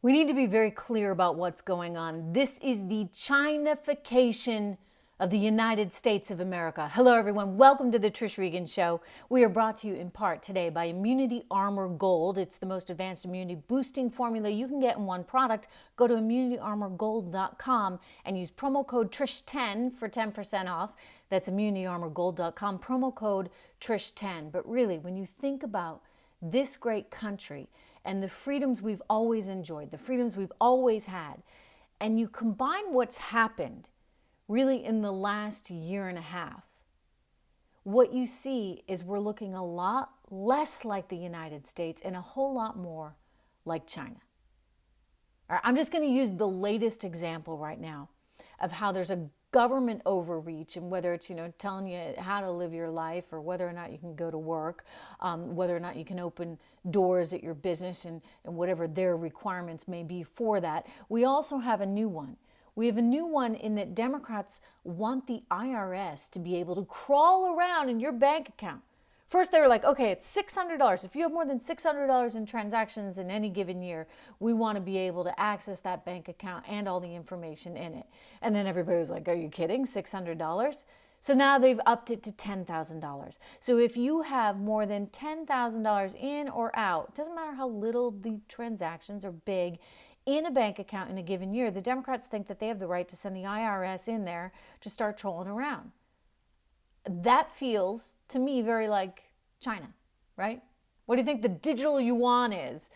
We need to be very clear about what's going on. This is the Chinafication of the United States of America. Hello, everyone. Welcome to the Trish Regan Show. We are brought to you in part today by Immunity Armor Gold. It's the most advanced immunity boosting formula you can get in one product. Go to immunityarmorgold.com and use promo code TRISH10 for 10% off. That's immunityarmorgold.com, promo code TRISH10. But really, when you think about this great country and the freedoms we've always enjoyed, the freedoms we've always had, and you combine what's happened really in the last year and a half, what you see is we're looking a lot less like the United States and a whole lot more like China. All right, I'm just going to use the latest example right now of how there's a government overreach, and whether it's, telling you how to live your life, or whether or not you can go to work, whether or not you can open doors at your business, and whatever their requirements may be for that. We also have a new one. We have a new one in that Democrats want the IRS to be able to crawl around in your bank account. First, they were like, okay, it's $600. If you have more than $600 in transactions in any given year, we want to be able to access that bank account and all the information in it. And then everybody was like, are you kidding? $600? So now they've upped it to $10,000. So if you have more than $10,000 in or out, doesn't matter how little the transactions are big, in a bank account in a given year, the Democrats think that they have the right to send the IRS in there to start trolling around. That feels to me very like China, right? What do you think the digital yuan is?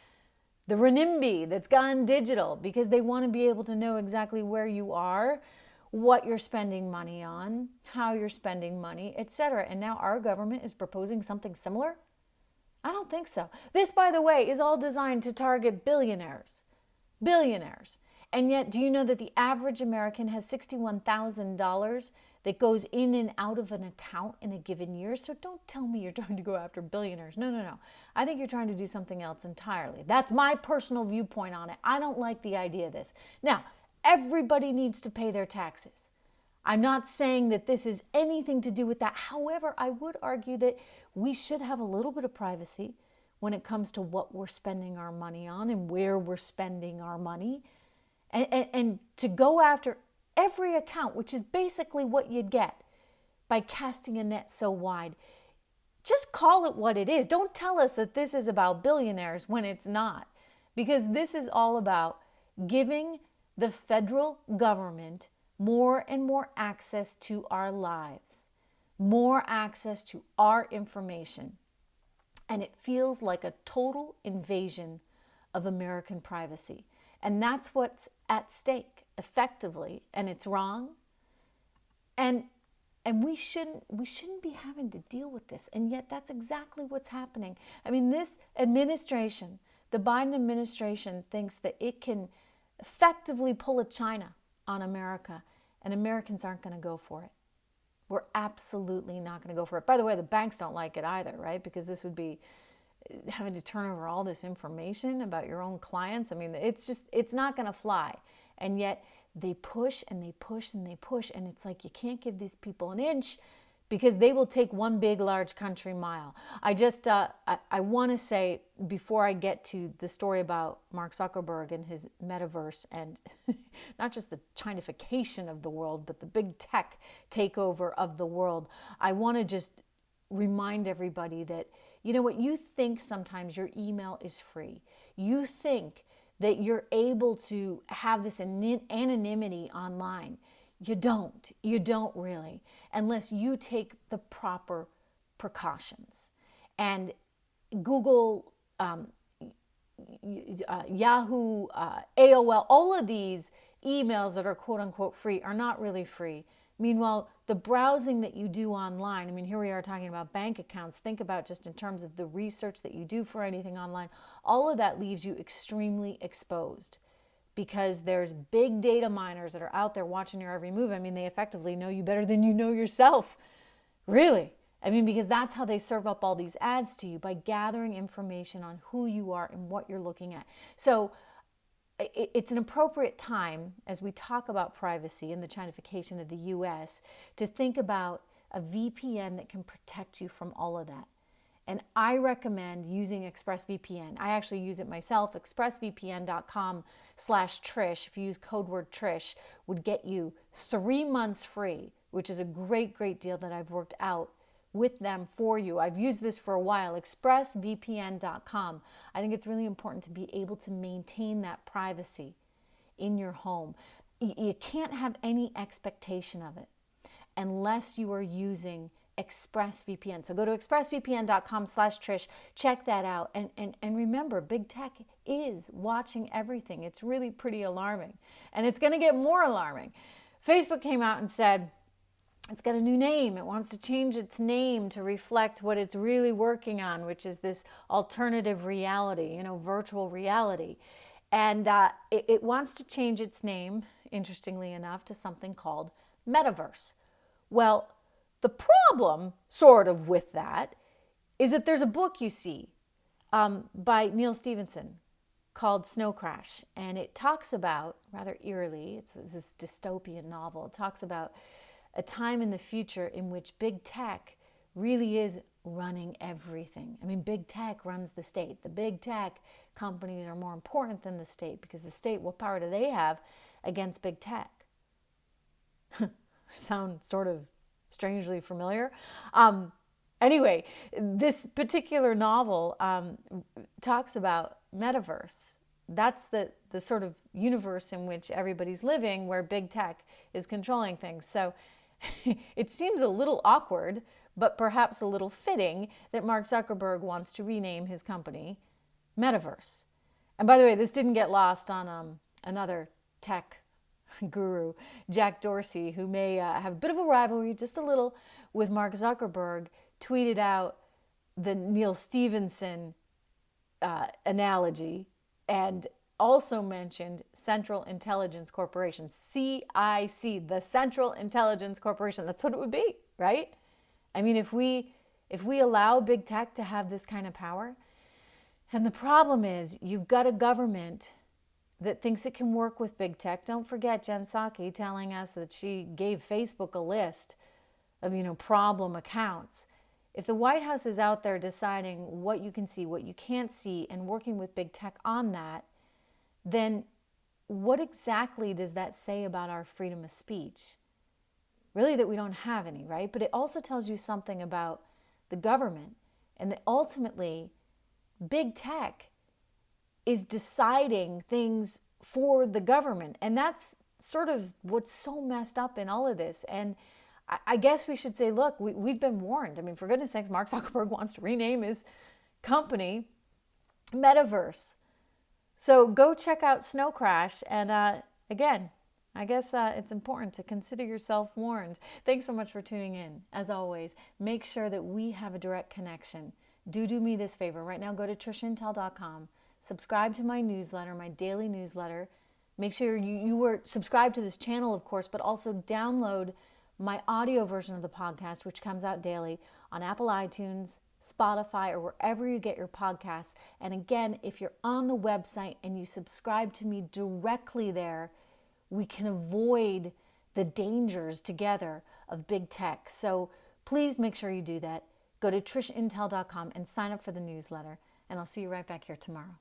The renminbi that's gone digital, because they want to be able to know exactly where you are, what you're spending money on, how you're spending money, etc. And now our government is proposing something similar? I don't think so. This, by the way, is all designed to target billionaires. Billionaires. And yet, do you know that the average American has $61,000 that goes in and out of an account in a given year? So don't tell me you're trying to go after billionaires. No. I think you're trying to do something else entirely. That's my personal viewpoint on it. I don't like the idea of this. Now, everybody needs to pay their taxes. I'm not saying that this is anything to do with that. However, I would argue that we should have a little bit of privacy when it comes to what we're spending our money on and where we're spending our money. And to go after every account, which is basically what you'd get by casting a net so wide. Just call it what it is. Don't tell us that this is about billionaires when it's not. Because this is all about giving the federal government more and more access to our lives, more access to our information. And it feels like a total invasion of American privacy. And that's what's at stake, effectively. And it's wrong. And we shouldn't be having to deal with this. And yet that's exactly what's happening. I mean, this administration, the Biden administration, thinks that it can effectively pull a China on America. And Americans aren't going to go for it. We're absolutely not going to go for it. By the way, the banks don't like it either, right? Because this would be having to turn over all this information about your own clients. I mean, it's not going to fly. And yet they push and they push and they push. And it's like you can't give these people an inch, because they will take one big, large country mile. I want to say, before I get to the story about Mark Zuckerberg and his metaverse, and not just the Chinafication of the world, but the big tech takeover of the world, I want to just remind everybody that, you know what, you think sometimes your email is free. You think that you're able to have this anonymity online. You don't really, unless you take the proper precautions. And Google, Yahoo, AOL, all of these emails that are quote unquote free are not really free. Meanwhile, the browsing that you do online, I mean, here we are talking about bank accounts. Think about just in terms of the research that you do for anything online. All of that leaves you extremely exposed, because there's big data miners that are out there watching your every move. I mean, they effectively know you better than you know yourself. Really. I mean, because that's how they serve up all these ads to you, by gathering information on who you are and what you're looking at. So it's an appropriate time, as we talk about privacy and the Chinafication of the U.S., to think about a VPN that can protect you from all of that. And I recommend using ExpressVPN. I actually use it myself. ExpressVPN.com/Trish, if you use code word Trish, would get you 3 months free, which is a great, great deal that I've worked out with them for you. I've used this for a while, expressvpn.com. I think it's really important to be able to maintain that privacy in your home. You can't have any expectation of it unless you are using ExpressVPN. So go to expressvpn.com/Trish, check that out. And remember, big tech is watching everything. It's really pretty alarming. And it's going to get more alarming. Facebook came out and said, it's got a new name. It wants to change its name to reflect what it's really working on, which is this alternative reality, virtual reality. And it wants to change its name, interestingly enough, to something called Metaverse. Well, the problem, sort of, with that is that there's a book you see by Neil Stephenson called Snow Crash. And it talks about, rather eerily, it's this dystopian novel, it talks about a time in the future in which big tech really is running everything. I mean, big tech runs the state. The big tech companies are more important than the state, because the state, what power do they have against big tech? Sound sort of strangely familiar. Anyway, this particular novel talks about metaverse. That's the sort of universe in which everybody's living, where big tech is controlling things. So it seems a little awkward, but perhaps a little fitting, that Mark Zuckerberg wants to rename his company Metaverse. And by the way, this didn't get lost on another tech guru, Jack Dorsey, who may have a bit of a rivalry, just a little, with Mark Zuckerberg, tweeted out the Neil Stephenson analogy, and also mentioned Central Intelligence Corporation, CIC, the Central Intelligence Corporation. That's what it would be, right? I mean, if we allow big tech to have this kind of power, and the problem is you've got a government that thinks it can work with big tech. Don't forget Jen Psaki telling us that she gave Facebook a list of, problem accounts. If the White House is out there deciding what you can see, what you can't see, and working with big tech on that, then what exactly does that say about our freedom of speech? Really, that we don't have any, right? But it also tells you something about the government, and that ultimately big tech is deciding things for the government. And that's sort of what's so messed up in all of this. And I guess we should say, look, we've been warned. I mean, for goodness sakes, Mark Zuckerberg wants to rename his company Metaverse. So go check out Snow Crash. And again, I guess it's important to consider yourself warned. Thanks so much for tuning in. As always, make sure that we have a direct connection. Do me this favor. Right now, go to trishintel.com. Subscribe to my newsletter, my daily newsletter. Make sure you were subscribed to this channel, of course, but also download my audio version of the podcast, which comes out daily on Apple iTunes, Spotify, or wherever you get your podcasts. And again, if you're on the website and you subscribe to me directly there, we can avoid the dangers together of big tech. So please make sure you do that. Go to trishintel.com and sign up for the newsletter. And I'll see you right back here tomorrow.